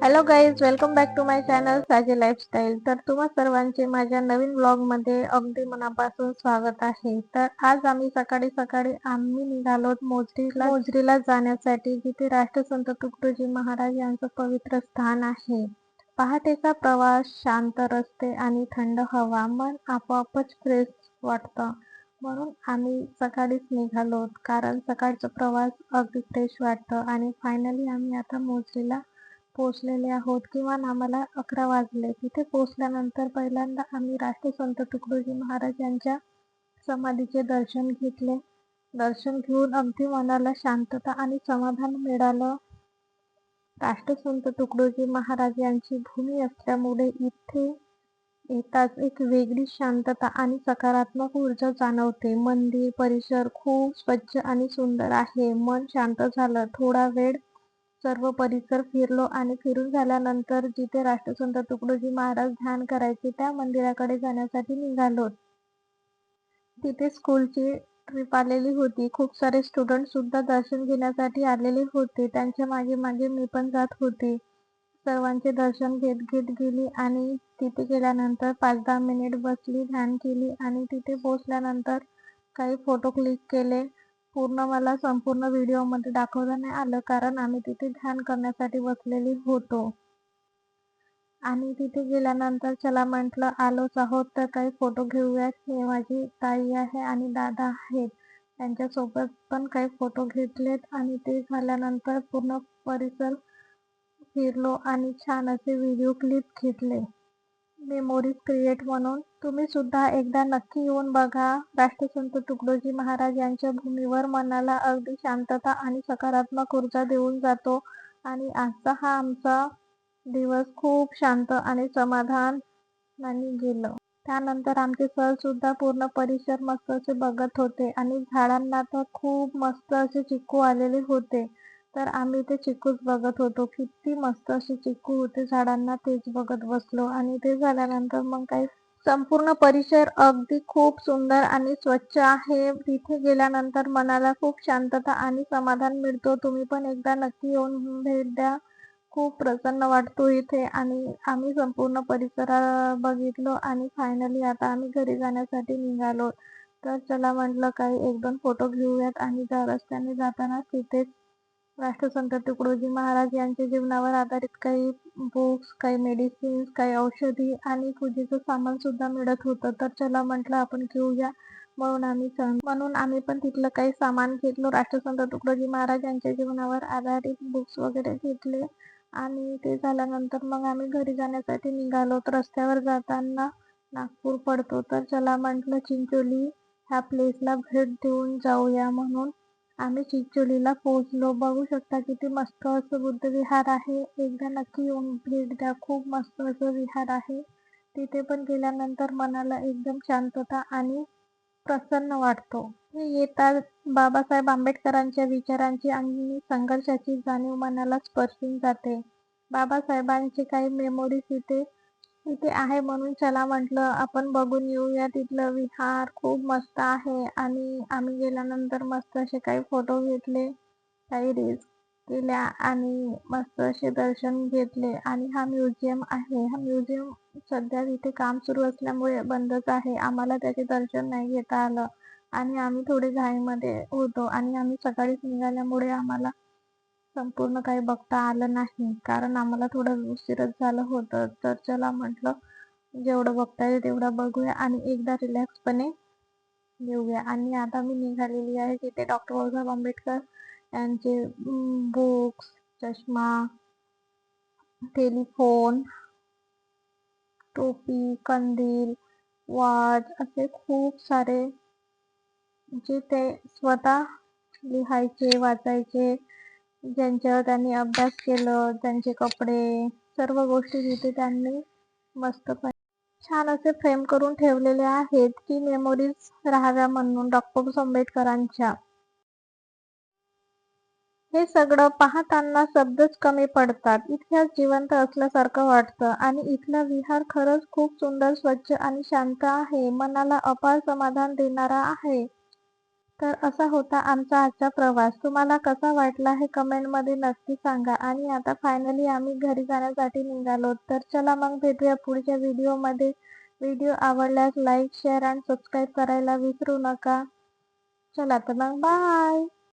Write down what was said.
Hello guys, welcome back to my channel Saje lifestyle. तर तुम्हा सर्वांचे माझ्या नवीन व्लॉगमध्ये अगदी मनापासून स्वागत आहे. तर आज आम्ही सकाळी सकाळी निघालो मोजरीला जाण्यासाठी, जिथे राष्ट्रसंत तुकडोजी महाराज यांचं पवित्र स्थान आहे. पहाटेचा प्रवास, शांत रस्ते आणि थंड हवा मन आपोआपच फ्रेश वाटतं. म्हणून आम्ही सकाळीच निघालो, कारण सकाळचा प्रवास अगदी फ्रेश वाटतं. आणि फायनली आम्ही आता मोजरीला पोहोचलेले आहोत. किमान आम्हाला 11 वाजले. तिथे पोहोचल्यानंतर पहिल्यांदा आम्ही राष्ट्रसंत तुकडोजी महाराज यांच्या समाधीचे दर्शन घेतले. दर्शन घेऊन अगदी मनाला शांतता आणि समाधान मिळालं. राष्ट्रसंत तुकडोजी महाराज यांची भूमी असल्यामुळे इथे येताच एक वेगळी शांतता आणि सकारात्मक ऊर्जा जाणवते. मंदिर परिसर खूप स्वच्छ आणि सुंदर आहे. मन शांत झालं. थोडा वेळ सर्व परिसर फिरलो आणि फिरून झाल्यानंतर जिथे राष्ट्रसंत तुकडोजी महाराज ध्यान करायचे त्या मंदिराकडे जाण्यासाठी निघालो. तिथे स्कूलची ट्रिप आलेली होती. खूप सारे स्टुडंट सुद्धा दर्शन घेण्यासाठी आलेले होते. त्यांच्या मागे मागे मी पण जात होते. सर्वांचे दर्शन घेत घेत गेली आणि तिथे गेल्यानंतर 5-10 मिनिट बसली, ध्यान केली आणि तिथे पोहोचल्यानंतर काही फोटो क्लिक केले. मला संपूर्ण व्हिडिओमध्ये दाखवता नाही आलं, कारण आम्ही तिथे ध्यान करण्यासाठी बसलेले होतो. आणि तिथे गेल्यानंतर चला म्हटलं, आलोच आहोत तर काही फोटो घेऊयात. हे माझी ताई आहे आणि दादा आहेत, त्यांच्यासोबत पण काही फोटो घेतलेत. आणि ते झाल्यानंतर पूर्ण परिसर फिरलो आणि छान असे व्हिडिओ क्लिप घेतले, मेमोरीज क्रिएट म्हणून. तुम्ही सुद्धा एकदा नक्की येऊन बघा. राष्ट्रसंत तुकडोजी महाराज यांच्या भूमीवर मनाला अगदी शांतता आणि सकारात्मक ऊर्जा देऊन जातो. आणि आजचा हा आमचा दिवस खूप शांत आणि समाधानाने गेलं. त्यानंतर आमचे सर सुद्धा पूर्ण परिसर मस्त असे बघत होते आणि झाडांना तर खूप मस्त असे चिक्कू आलेले होते. तर आम्ही ते चिक्कूच बघत होतो. किती मस्त असे चिक्कू होते झाडांना, तेच बघत बसलो. आणि ते झाल्यानंतर मग काही संपूर्ण परिसर अगदी खूप सुंदर आणि स्वच्छ आहे. तिथे गेल्यानंतर मनाला खूप शांतता आणि समाधान मिळतो. तुम्ही पण एकदा नक्की येऊन भेट द्या. खूप प्रसन्न वाटतो इथे. आणि आम्ही संपूर्ण परिसर बघितलो आणि फायनली आता आम्ही घरी जाण्यासाठी निघालो. तर चला म्हटलं, काही 1-2 फोटो घेऊयात. आणि त्या रस्त्याने जाताना तिथेच राष्ट्रसंत तुकडोजी महाराज यांच्या जीवनावर आधारित काही बुक्स, काही मेडिसिन्स, काही औषधी आणि पूजेचं सामान सुद्धा मिळत होतं. तर चला म्हटलं, आपण घेऊया. म्हणून आम्ही पण तिथलं काही सामान घेतलो. राष्ट्रसंत तुकडोजी महाराज यांच्या जीवनावर आधारित बुक्स वगैरे घेतले. आणि ते झाल्यानंतर मग आम्ही घरी जाण्यासाठी निघालो. तर रस्त्यावर जाताना नागपूर पडतो. तर चला म्हटलं, चिंचोली ह्या प्लेसला भेट देऊन जाऊया. म्हणून आम्ही चिंचोलीला पोहोचलो. बघू शकता किती मस्त असं बुद्ध विहार आहे. एकदा नक्की येऊन भेट द्या. खूप मस्त असं विहार आहे. तिथे पण गेल्यानंतर मनाला एकदम शांतता आणि प्रसन्न वाटतो. हे येतात बाबासाहेब आंबेडकरांच्या विचारांची आणि संघर्षाची जाणीव मनाला स्पर्शून जाते. बाबासाहेबांचे काही मेमोरीज इथे आहे. म्हणून चला म्हटलं, आपण बघून येऊया. तिथलं विहार खूप मस्त आहे. आणि आम्ही गेल्यानंतर मस्त असे काही फोटो घेतले, काही रील्स केल्या आणि मस्त असे दर्शन घेतले. आणि हा म्युझियम आहे. हा म्युझियम सध्या तिथे काम सुरू असल्यामुळे बंदच आहे. आम्हाला त्याचे दर्शन नाही घेता आलं आणि आम्ही थोडे घाईमध्ये होतो. आणि आम्ही सकाळीच निघाल्यामुळे आम्हाला संपूर्ण काही बघता आलं नाही, कारण आम्हाला थोडं उशीरच झालं होतं. तर चला म्हटलं, जेवढं बघता येईल तेवढं बघूया आणि एकदा रिलॅक्सपणे येऊया. आणि आता मी निघालेली आहे. तिथे डॉक्टर बाबासाहेब आंबेडकर यांचे बुक्स, चष्मा, टेलिफोन, टोपी, कंदील, वॉच असे खूप सारे, जे ते स्वतः लिहायचे, वाचायचे, ज्यांच्यावर त्यांनी अभ्यास केलं, त्यांचे कपडे, सर्व गोष्टी तिथे त्यांनी मस्तपणे छान असे फ्रेम करून ठेवलेले आहेत, की मेमोरीज राहाव्या म्हणून डॉक्टर आंबेडकरांच्या. हे सगळं पाहताना शब्दच कमी पडतात. इतिहास जिवंत असल्यासारखं वाटतं. आणि इथला विहार खरंच खूप सुंदर, स्वच्छ आणि शांत आहे. मनाला अपार समाधान देणारा आहे. तर असा होता आमचा आजचा प्रवास. तुम्हाला कसा वाटला हे कमेंटमध्ये नक्की सांगा. आणि आता फायनली आम्ही घरी जाण्यासाठी निघालो. तर चला मग भेटूया पुढच्या व्हिडिओमध्ये. व्हिडिओ आवडल्यास लाईक, शेअर आणि सबस्क्राईब करायला विसरू नका. चला तर मग बाय.